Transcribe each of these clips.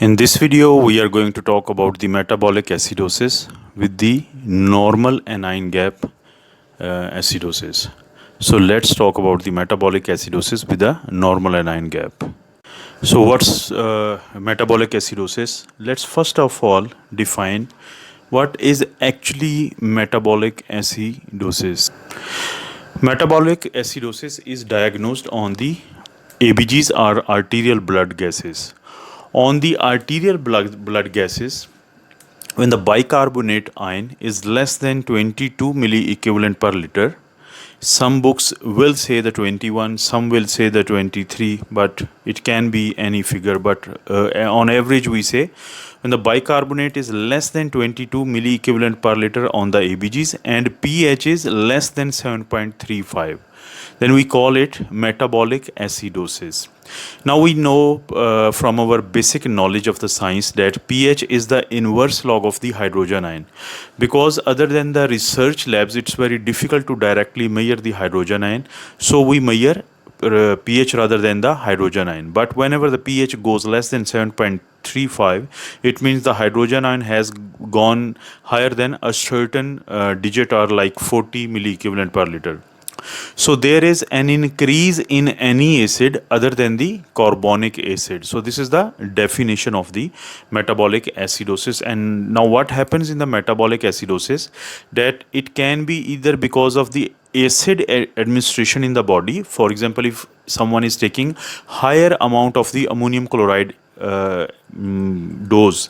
In this video, we are going to talk about the metabolic acidosis with the normal anion gap acidosis. So let's talk about the metabolic acidosis with a normal anion gap. So what's metabolic acidosis? Let's first of all define what is actually metabolic acidosis. Metabolic acidosis is diagnosed on the ABGs or arterial blood gases. On the arterial blood gases, when the bicarbonate ion is less than 22 milliequivalent per liter, some books will say the 21, some will say the 23, but it can be any figure. But on average, we say when the bicarbonate is less than 22 milliequivalent per liter on the ABGs and pH is less than 7.35, then we call it metabolic acidosis. Now we know from our basic knowledge of the science that pH is the inverse log of the hydrogen ion. Because other than the research labs, it's very difficult to directly measure the hydrogen ion. So we measure pH rather than the hydrogen ion. But whenever the pH goes less than 7.35, it means the hydrogen ion has gone higher than a certain digit or like 40 milliequivalent per liter. So there is an increase in any acid other than the carbonic acid. So this is the definition of the metabolic acidosis. And now what happens in the metabolic acidosis, that it can be either because of the acid administration in the body. For example, if someone is taking higher amount of the ammonium chloride dose,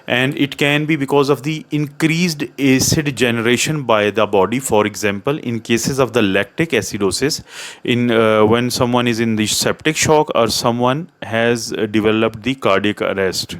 and it can be because of the increased acid generation by the body. For example, in cases of the lactic acidosis, in when someone is in the septic shock or someone has developed the cardiac arrest.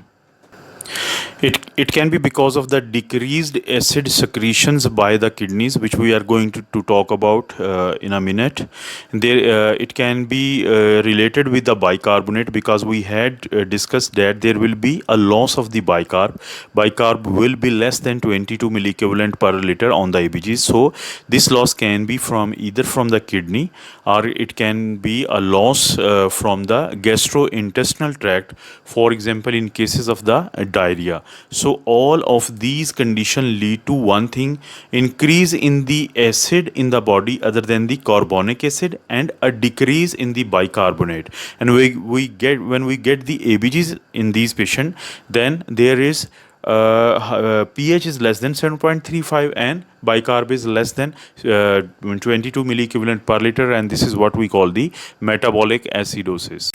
It can be because of the decreased acid secretions by the kidneys, which we are going to talk about in a minute. It can be related with the bicarbonate, because we had discussed that there will be a loss of the bicarb. Bicarb will be less than 22 milliequivalent per liter on the ABG. So this loss can be from either from the kidney, or it can be a loss from the gastrointestinal tract, for example in cases of the diarrhea. So all of these conditions lead to one thing: increase in the acid in the body other than the carbonic acid, and a decrease in the bicarbonate. And when we get the ABGs in these patients, then there is pH is less than 7.35 and bicarb is less than 22 milliequivalent per liter, and this is what we call the metabolic acidosis.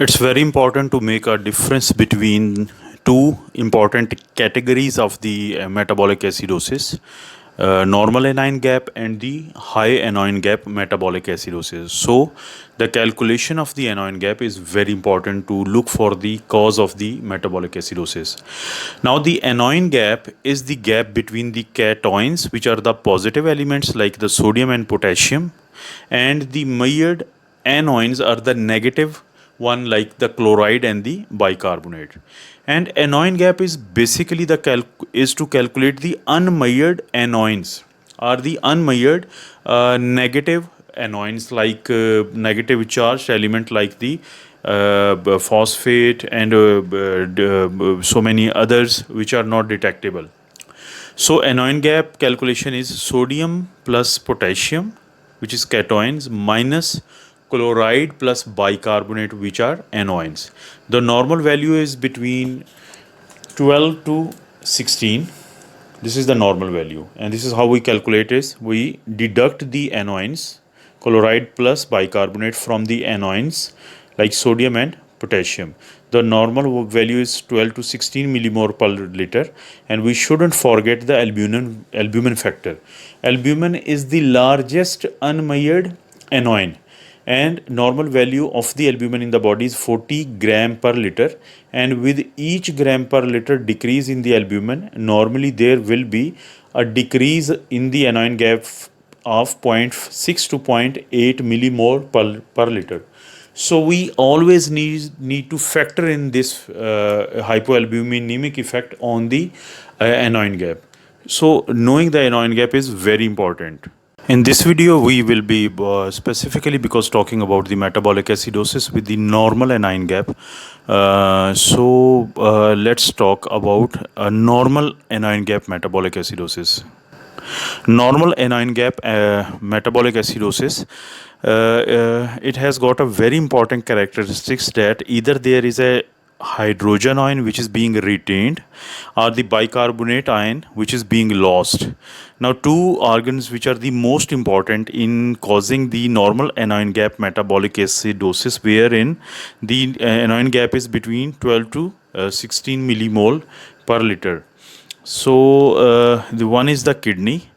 It's very important to make a difference between two important categories of the metabolic acidosis: normal anion gap and the high anion gap metabolic acidosis. So the calculation of the anion gap is very important to look for the cause of the metabolic acidosis. Now the anion gap is the gap between the cations, which are the positive elements like the sodium and potassium, and the measured anions are the negative one like the chloride and the bicarbonate. And anion gap is basically is to calculate the unmeasured anions, or the unmeasured negative anions, like negative charged element like the phosphate and so many others which are not detectable. So anion gap calculation is sodium plus potassium, which is cations, minus chloride plus bicarbonate, which are anions. The normal value is between 12 to 16. This is the normal value, and this is how we calculate it. We deduct the anions, chloride plus bicarbonate, from the anions like sodium and potassium. The normal value is 12 to 16 millimole per liter, and we shouldn't forget the albumin factor. Albumin is the largest unmeasured anion, and normal value of the albumin in the body is 40 gram per liter. And with each gram per liter decrease in the albumin, normally there will be a decrease in the anion gap of 0.6 to 0.8 millimole per liter. So we always need to factor in this hypoalbuminemic effect on the anion gap. So knowing the anion gap is very important. In this video, we will be specifically because talking about the metabolic acidosis with the normal anion gap. Let's talk about a normal anion gap metabolic acidosis. Normal anion gap metabolic acidosis, it has got a very important characteristics that either there is a hydrogen ion which is being retained or the bicarbonate ion which is being lost. Now, two organs which are the most important in causing the normal anion gap metabolic acidosis, wherein the anion gap is between 12 to 16 millimole per liter. The one is the kidney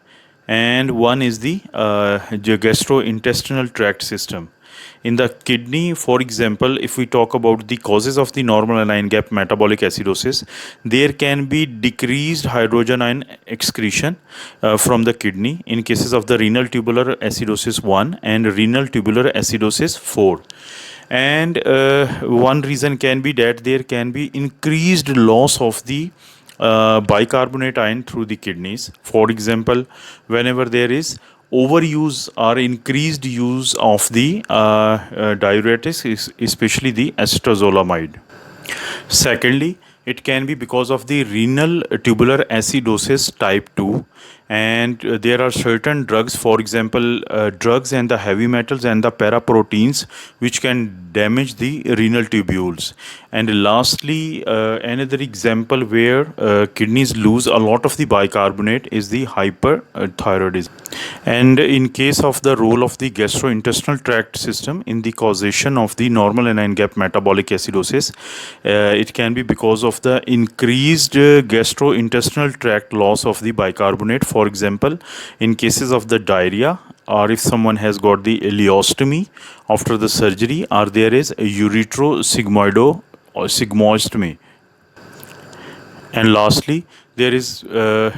and one is the gastrointestinal tract system. In the kidney, for example, if we talk about the causes of the normal anion gap metabolic acidosis, there can be decreased hydrogen ion excretion from the kidney in cases of the renal tubular acidosis 1 and renal tubular acidosis 4. And one reason can be that there can be increased loss of the bicarbonate ion through the kidneys. For example, whenever there is overuse or increased use of the diuretics, especially the acetazolamide. Secondly, it can be because of the renal tubular acidosis type 2, and there are certain drugs, for example, drugs and the heavy metals and the paraproteins, which can damage the renal tubules. And lastly, another example where kidneys lose a lot of the bicarbonate is the hyperthyroidism. And in case of the role of the gastrointestinal tract system in the causation of the normal anion gap metabolic acidosis, it can be because of the increased gastrointestinal tract loss of the bicarbonate. For example, in cases of the diarrhea, or if someone has got the ileostomy after the surgery, or there is a ureterosigmoido or sigmoidostomy. And lastly, there is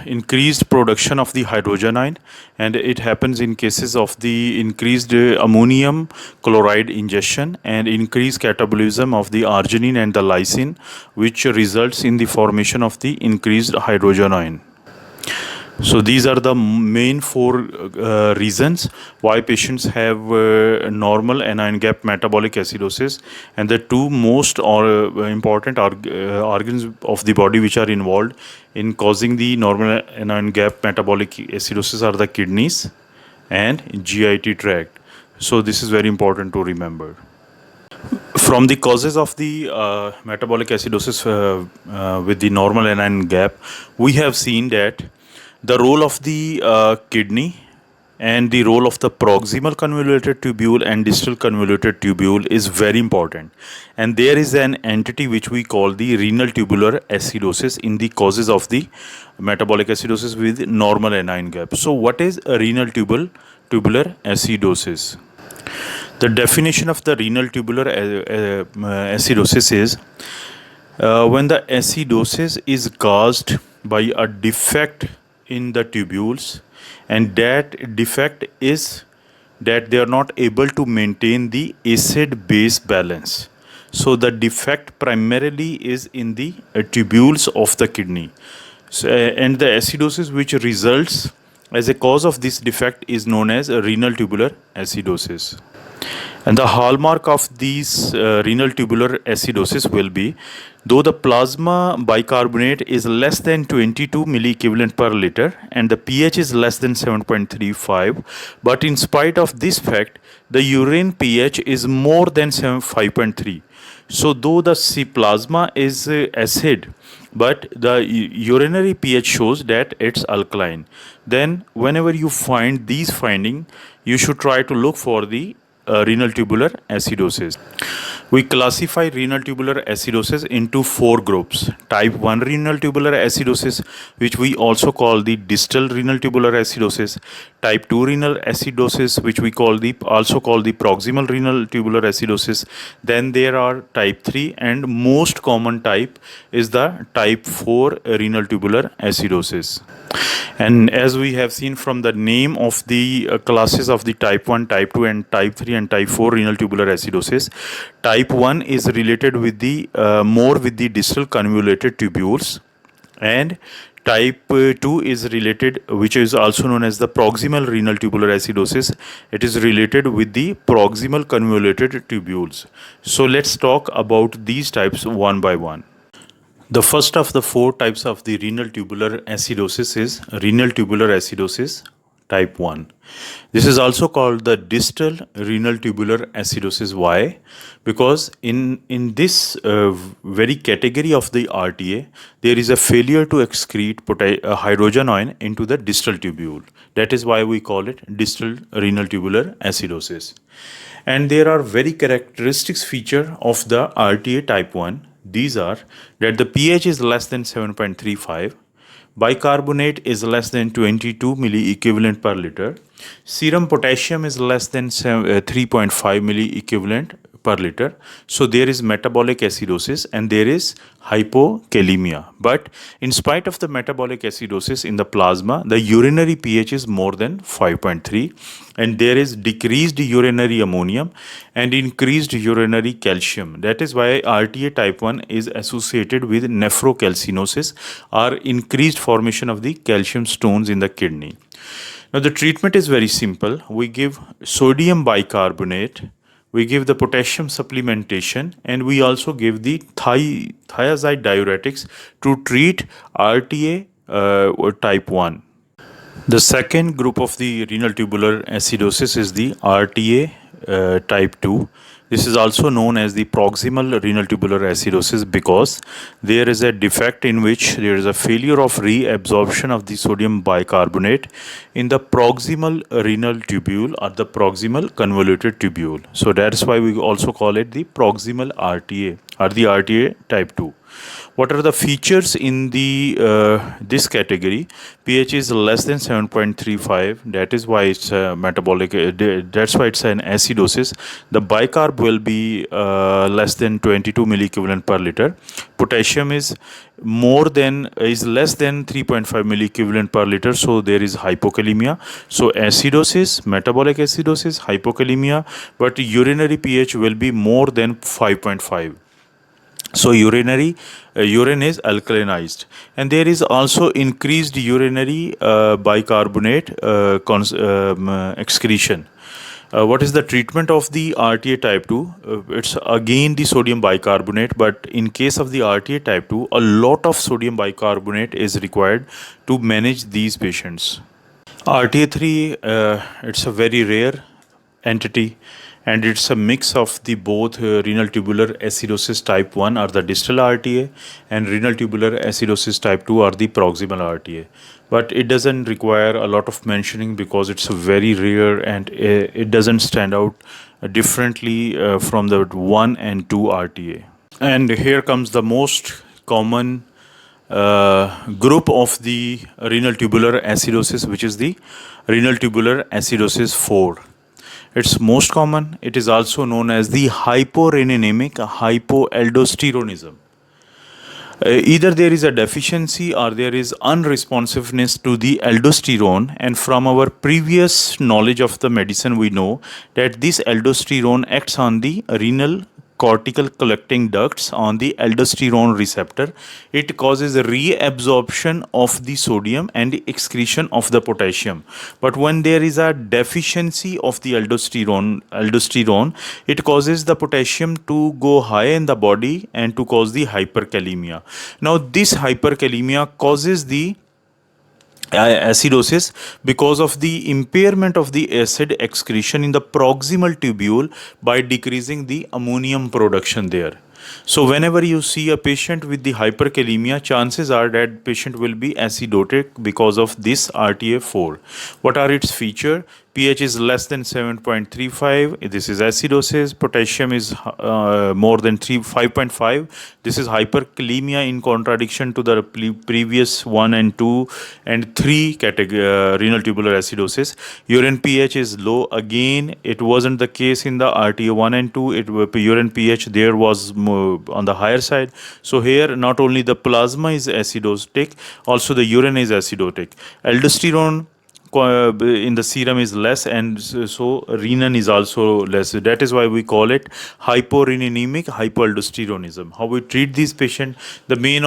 increased production of the hydrogen ion, and it happens in cases of the increased ammonium chloride ingestion and increased catabolism of the arginine and the lysine, which results in the formation of the increased hydrogen ion. So these are the main four reasons why patients have normal anion gap metabolic acidosis, and the two most important organs of the body which are involved in causing the normal anion gap metabolic acidosis are the kidneys and GIT tract. So this is very important to remember. From the causes of the metabolic acidosis with the normal anion gap, we have seen that the role of the kidney and the role of the proximal convoluted tubule and distal convoluted tubule is very important. And there is an entity which we call the renal tubular acidosis in the causes of the metabolic acidosis with normal anion gap. So what is a renal tubular acidosis? The definition of the renal tubular acidosis is when the acidosis is caused by a defect in the tubules, and that defect is that they are not able to maintain the acid base balance. So the defect primarily is in the tubules of the kidney, and the acidosis which results as a cause of this defect is known as renal tubular acidosis. And the hallmark of these renal tubular acidosis will be, though the plasma bicarbonate is less than 22 milliequivalent per liter and the pH is less than 7.35, but in spite of this fact, the urine pH is more than 5.3. So though the plasma is acid, but the urinary pH shows that it's alkaline. Then whenever you find these findings, you should try to look for the renal tubular acidosis. We classify renal tubular acidosis into four groups. Type 1 renal tubular acidosis, which we also call the distal renal tubular acidosis. Type 2 renal acidosis, which we also call the proximal renal tubular acidosis. Then there are type 3, and most common type is the type 4 renal tubular acidosis. And as we have seen from the name of the classes of the type 1, type 2 and type 3 and type 4 renal tubular acidosis, type 1 is related with the more with the distal convoluted tubules, and Type 2 is related, which is also known as the proximal renal tubular acidosis. It is related with the proximal convoluted tubules. So let's talk about these types one by one. The first of the four types of the renal tubular acidosis is renal tubular acidosis type 1. This is also called the distal renal tubular acidosis. Why? Because in this very category of the RTA, there is a failure to excrete hydrogen ion into the distal tubule. That is why we call it distal renal tubular acidosis. And there are very characteristics feature of the RTA type 1. These are that the pH is less than 7.35, bicarbonate is less than 22 milliequivalent per liter, serum potassium is less than 3.5 milliequivalent per liter. So there is metabolic acidosis and there is hypokalemia. But in spite of the metabolic acidosis in the plasma, the urinary pH is more than 5.3 and there is decreased urinary ammonium and increased urinary calcium. That is why RTA type 1 is associated with nephrocalcinosis or increased formation of the calcium stones in the kidney. Now the treatment is very simple. We give sodium bicarbonate, we give the potassium supplementation, and we also give the thiazide diuretics to treat RTA type 1. The second group of the renal tubular acidosis is the RTA type 2. This is also known as the proximal renal tubular acidosis because there is a defect in which there is a failure of reabsorption of the sodium bicarbonate in the proximal renal tubule or the proximal convoluted tubule. So that's why we also call it the proximal RTA or the RTA type 2. What are the features in the this category? pH is less than 7.35. That is why it's metabolic. That's why it's an acidosis. The bicarb will be less than 22 milliequivalent per liter. Potassium is less than 3.5 milliequivalent per liter. So there is hypokalemia. So acidosis, metabolic acidosis, hypokalemia, but urinary pH will be more than 5.5. So urine is alkalinized, and there is also increased urinary bicarbonate excretion. What is the treatment of the RTA type 2? It's again the sodium bicarbonate, but in case of the RTA type 2, a lot of sodium bicarbonate is required to manage these patients. RTA 3, it's a very rare entity and it's a mix of the both renal tubular acidosis type 1 or the distal RTA and renal tubular acidosis type 2 or the proximal RTA. But it doesn't require a lot of mentioning because it's very rare and it doesn't stand out differently from the 1 and 2 RTA. And here comes the most common group of the renal tubular acidosis, which is the renal tubular acidosis 4. It's most common. It is also known as the hyporeninemic hypoaldosteronism. Either there is a deficiency or there is unresponsiveness to the aldosterone, and from our previous knowledge of the medicine we know that this aldosterone acts on the renal cortical collecting ducts on the aldosterone receptor. It causes a reabsorption of the sodium and the excretion of the potassium. But when there is a deficiency of the aldosterone, it causes the potassium to go high in the body and to cause the hyperkalemia. Now this hyperkalemia causes the acidosis because of the impairment of the acid excretion in the proximal tubule by decreasing the ammonium production there. So whenever you see a patient with the hyperkalemia, chances are that patient will be acidotic because of this RTA4. What are its features? pH is less than 7.35. This is acidosis. Potassium is more than 5.5. This is hyperkalemia in contradiction to the previous 1 and 2 and 3 renal tubular acidosis. Urine pH is low. Again, it wasn't the case in the RTA 1 and 2. Urine pH there was on the higher side. So here not only the plasma is acidotic, also the urine is acidotic. Aldosterone in the serum is less, and so renin is also less. That is why we call it hyporeninemic hypoaldosteronism. How we treat these patients? The main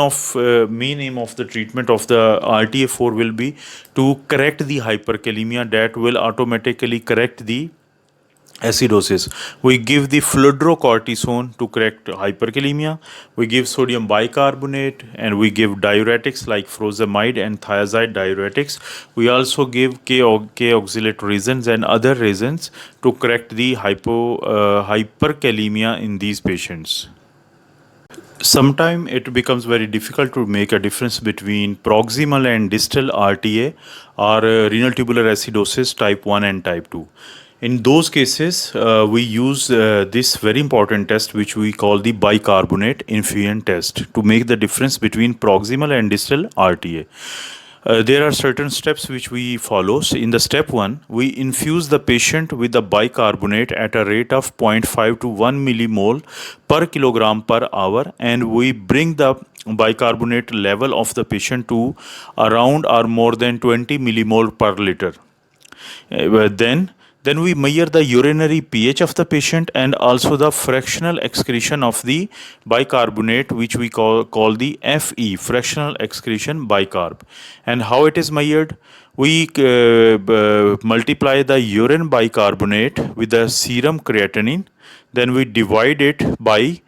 aim of the treatment of the RTA4 will be to correct the hyperkalemia. That will automatically correct the acidosis. We give the fludrocortisone to correct hyperkalemia. We give sodium bicarbonate, and we give diuretics like furosemide and thiazide diuretics. We also give K-oxalate resins and other resins to correct the hyperkalemia in these patients. Sometimes it becomes very difficult to make a difference between proximal and distal RTA or renal tubular acidosis type 1 and type 2. In those cases, we use this very important test which we call the bicarbonate infusion test to make the difference between proximal and distal RTA. There are certain steps which we follow. So in the step 1, we infuse the patient with the bicarbonate at a rate of 0.5 to 1 millimole per kilogram per hour, and we bring the bicarbonate level of the patient to around or more than 20 millimole per liter. Then we measure the urinary pH of the patient and also the fractional excretion of the bicarbonate, which we call the FE, fractional excretion bicarb. And how it is measured? We multiply the urine bicarbonate with the serum creatinine. Then we divide it by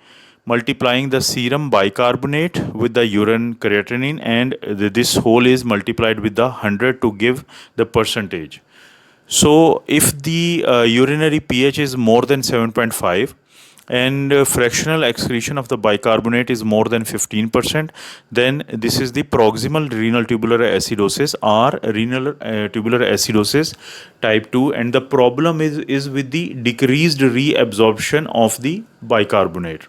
multiplying the serum bicarbonate with the urine creatinine, and this whole is multiplied with the 100 to give the percentage. So if the urinary pH is more than 7.5 and fractional excretion of the bicarbonate is more than 15%, then this is the proximal renal tubular acidosis or renal tubular acidosis type 2, and the problem is with the decreased reabsorption of the bicarbonate.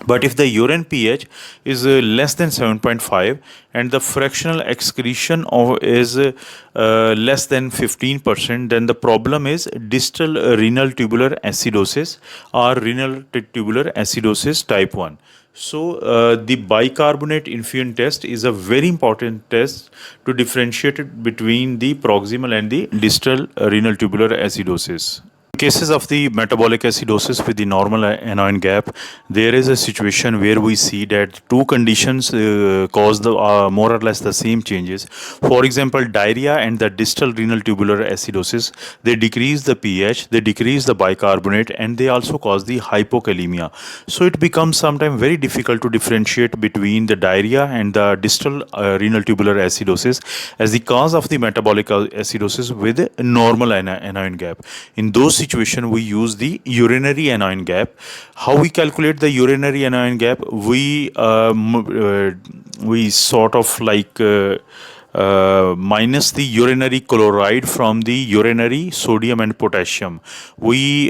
But if the urine pH is less than 7.5 and the fractional excretion is less than 15%, then the problem is distal renal tubular acidosis or renal tubular acidosis type 1. So the bicarbonate infusion test is a very important test to differentiate it between the proximal and the distal renal tubular acidosis. In cases of the metabolic acidosis with the normal anion gap, there is a situation where we see that two conditions cause the more or less the same changes. For example, diarrhea and the distal renal tubular acidosis, they decrease the pH, they decrease the bicarbonate, and they also cause the hypokalemia. So it becomes sometimes very difficult to differentiate between the diarrhea and the distal renal tubular acidosis as the cause of the metabolic acidosis with normal anion gap. In those situation, we use the urinary anion gap. How we calculate the urinary anion gap? We sort of like minus the urinary chloride from the urinary sodium and potassium. We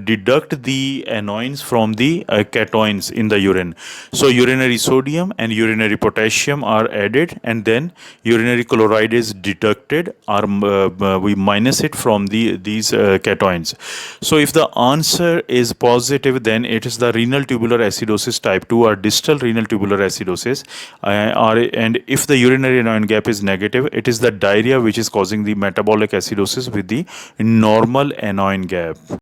deduct the anions from the cations in the urine. So urinary sodium and urinary potassium are added, and then urinary chloride is deducted, or we minus it from these cations. So if the answer is positive, then it is the renal tubular acidosis type 2 or distal renal tubular acidosis. And if the urinary anion gap is negative, it is the diarrhea which is causing the metabolic acidosis with the normal anion gap.